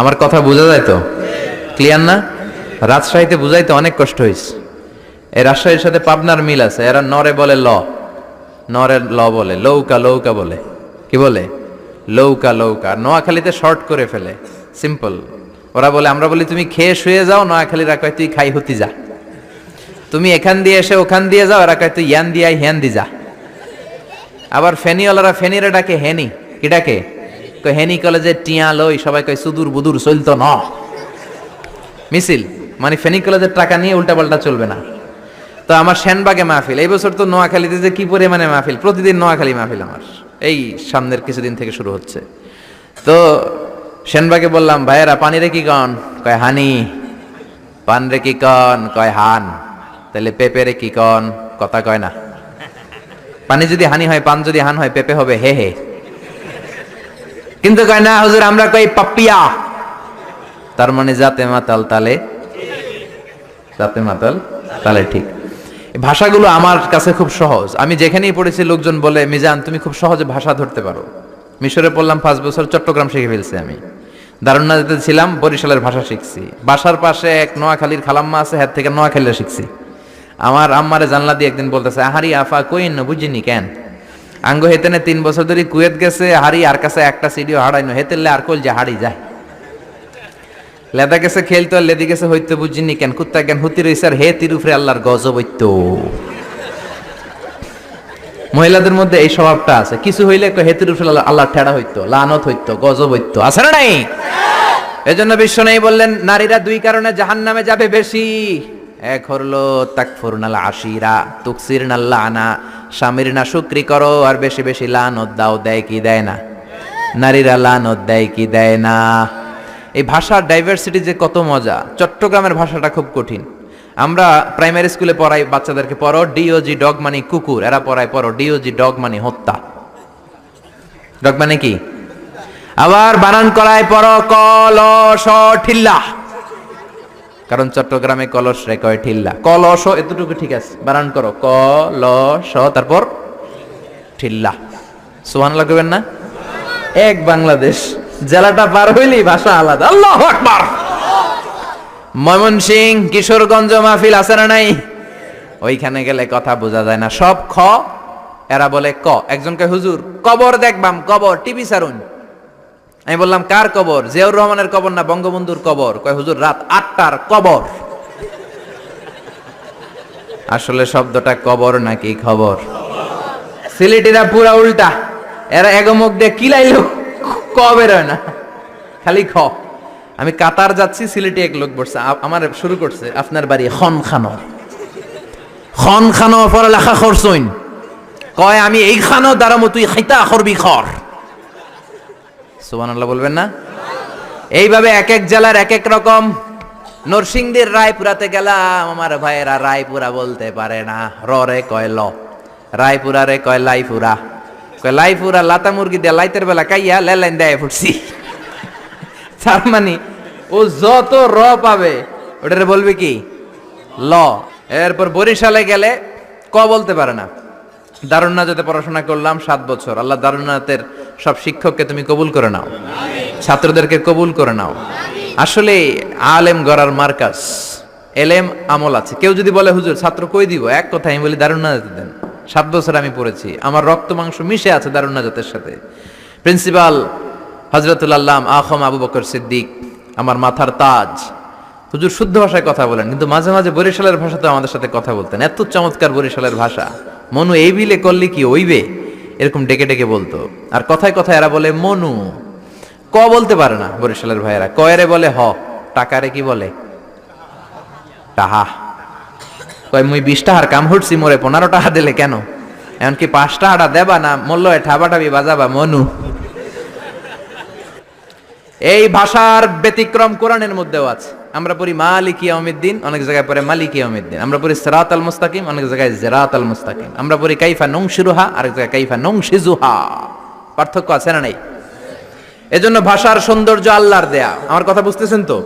আমার কথা বোঝা যায় তো? ক্লিয়ার না? রাজশাহীতে বুঝাইতে অনেক কষ্ট হয়েছে। এই রাজশাহীর সাথে পাবনার মিল আছে। এরা নরে বলে ল, নরের ল বলে, লৌকা লৌকা বলে। কি বলে? লৌকা লৌকা। নোয়াখালীতে শর্ট করে ফেলে, সিম্পল। ওরা বলে, আমরা বলি তুমি খেয়ে শুয়ে যাও, নোয়াখালীরা কয় তুই খাই হতি যা। তুমি এখান দিয়ে এসে ওখান দিয়ে যাও, এরা কয় তুই ইয়ান দিয়ে হ্যান দি যা। আবার ফেনিওয়ালারা ফেনিরে ডাকে হেনি। কি ডাকে? কয় হেনি কলেজে টিয়া লই, সবাই কয় সুদূর বুদুর চলতো ন মিছিল। মানে ফেনী কলেজের টাকা নিয়ে উল্টাপাল্টা চলবে না। তো আমার সেনবাগে মাহফিল, এই বছর তো নোয়াখালীতে যে কি পরিমাণে মাহফিল, প্রতিদিন নোয়াখালী মাহফিল আমার এই সামনের কিছুদিন থেকে শুরু হচ্ছে। তো সেনবাগে বললাম, ভাইয়েরা পানি রে কি কন? কয় হানি। পান রে কি কন? কয় হান। তাহলে পেঁপে রে কি কন? কথা কয় না। পানি যদি হানি হয়, পান যদি হান হয়, পেঁপে হবে হে হে। কিন্তু কয় না হুজুর, আমরা কই পাপ্পিয়া। তার মানে যাতে মাতাল তালে, যাতে মাতাল তালে ঠিক। ভাষাগুলো আমার কাছে খুব সহজ। আমি যেখানেই পড়েছি লোকজন বলে, মিজান তুমি খুব সহজে ভাষা ধরতে পারো। মিশরে পড়লাম 5 বছর, চট্টগ্রাম শিখে ফেলছি আমি। দারুন্নাতে ছিলাম, বরিশালের ভাষা শিখছি। বাসার পাশে এক নোয়াখালীর খালাম্মা আছে, হাত থেকে নোয়াখালীরা শিখছি। আমার আম্মারে জানলা দিয়ে একদিন বলতেছে, আহারি আফা কইন বুঝিনি কেন আঙ্গ হেতেনে 3 বছর ধরে কুয়েত গেছে, হারি আর কাছে একটা সিডিও হারাইনো, হেতেলে আর কল যে হারি যায়। লেদা গেছে খেলতো, আর লেদি গেছে হইতো বুঝিনি কেন, কুত্তা কেন হুতি রইছে, আর হে তিরুফরে আল্লাহর গজব হইতো। মহিলাদের মধ্যে এই স্বভাবটা আছে, কিছু হইলে হেতির উপরে আল্লাহ ঠেড়া হইতো, লানত হইতো, গজব হইতো, আছে না নাই? এজন্য বিশ্ব নেই বললেন, নারীরা 2 কারণে জাহান্নামে যাবে বেশি। এক হলো তাকফুরনাল আশিরা, তুকসিরনাল লানা, স্বামীর না শুকরি করো আর বেশি বেশি লানত দাও। দেয় কি দেয় না? নারীরা লানত দেয় কি দেয় না? এই ভাষার ডাইভার্সিটি যে কত মজা। চট্টগ্রামের ভাষাটা খুব কঠিন। আমরা প্রাইমারি স্কুলে পড়াই বাচ্চাদেরকে, পড়ো ডিওজি ডগ মানে কুকুর, এরা পড়ায় পড়ো ডিওজি ডগ মানে হত্যা। ডগ মানে কি? আবার বানান করায় পড়ো কলস ঠিল্লা, কারণ চট্টগ্রামে কলস রে কয় ঠিল্লা। কলস এতটুকু ঠিক আছে, বানান করো কলস, তারপর ঠিল্লা। সুবহানাল্লাহ কইবেন না? এক বাংলাদেশ, জেলাটা পার হইলেই ভাষা আলাদা। আল্লাহু আকবার। ময়মনসিংহ, কিশোরগঞ্জ মাহফিল আছে না নাই? ওইখানে গেলে কথা বোঝা যায় না, সব খ, এরা বলে ক। একজন কয় হুজুর কবর দেখবাম, কবর টিভি সারুন। আমি বললাম কার কবর? জিয়াউর রহমানের কবর না বঙ্গবন্ধুর কবর? কয় হুজুর রাত 8টার কবর। আসলে শব্দটা কবর নাকি খবর? সিলেটিরা পুরা উল্টা, এরা এগমুখ দিয়ে কিলাইলো ক বের হয় না, খালি খ। আমি কাতার যাচ্ছি, সিলেটে এক লোক বসছে, আমার শুরু করছে, আপনার বাড়ি খন খানো, খন খানো পরে লেখা খরচইন। কয় আমি এই খানো দাঁড়ামো, তুই খাইতা খরবি খর। সুবহানাল্লাহ বলবেন না? এইভাবে এক এক জেলার এক এক রকম। নরসিংদীর রায়পুরাতে গেলাম, আমার ভাইয়েরা রায়পুরা বলতে পারে না, র রে কয় ল, রায়পুরা রে কয় লাইপুরা, কয় লাইপুরা লাতা মুরগি দিয়ে লাইতের বেলা কাইয়া লেলাইন দেয় ফুটছি। তার মানে ও যত র পাবে ওটারে বলবে কি ল। এরপর বরিশালে গেলে ক বলতে পারে না। দারুন্নাতে পড়াশোনা করলাম 7 বছর। আল্লাহ দারুন্নাতের সব শিক্ষককে তুমি কবুল করে নাও, ছাত্রদেরকে কবুল করে নাও। আসলে আলেম গড়ার মার্কাজ, এলেম আমল আছে। কেউ যদি বলে হুজুর ছাত্র কই দিব, এক কথা আমি বলি দারুন্নাতে দেন। 7 বছর আমি পড়েছি, আমার রক্ত মাংস মিশে আছে দারুন্নাতের সাথে। প্রিন্সিপাল হযরতুল আল্লাম আখম আবু বকর সিদ্দিক আমার মাথার তাজ। হুজুর শুদ্ধ ভাষায় কথা বলেন, কিন্তু মাঝে মাঝে বরিশালের ভাষাতে আমাদের সাথে কথা বলতেন। এত চমৎকার বরিশালের ভাষা, মনু এই বিলে করলি কি ওইবে, এরকম ডেকে ডেকে বলতো। আর কথায় কথায় এরা বলে মনু, ক বলতে পারে না বরিশালের ভাইয়েরা। কয়রে বলে হ, টাকারে কি বলে টাহা। কয় মুই 20 টাকার কাম হটছি, মোরে 15 টাকা দিলে কেন? এমনকি 5 টাকাটা দেবা না, মূল্য ঠাবাটাবি বাজাবা মনু। এই ভাষার ব্যতিক্রম কোরআনের মধ্যেও আছে। আমরা পড়ি মালিকি ইয়াউমিদ্দিন, অনেক জায়গায় পড়ে মালিকি ইয়াউমিদ্দিন। আমরা পড়ি সিরাতাল মুস্তাকিম, অনেক জায়গায় জিরাতাল মুস্তাকিম। আমরা পড়ি কাইফা নুনশিরুহা, আরেক জায়গায় কাইফা নুনশিজুহা। পার্থক্য আছে না নাই? এজন্য ভাষার সৌন্দর্য আল্লাহর দেয়া। আমার কথা বুঝতেছেন তো?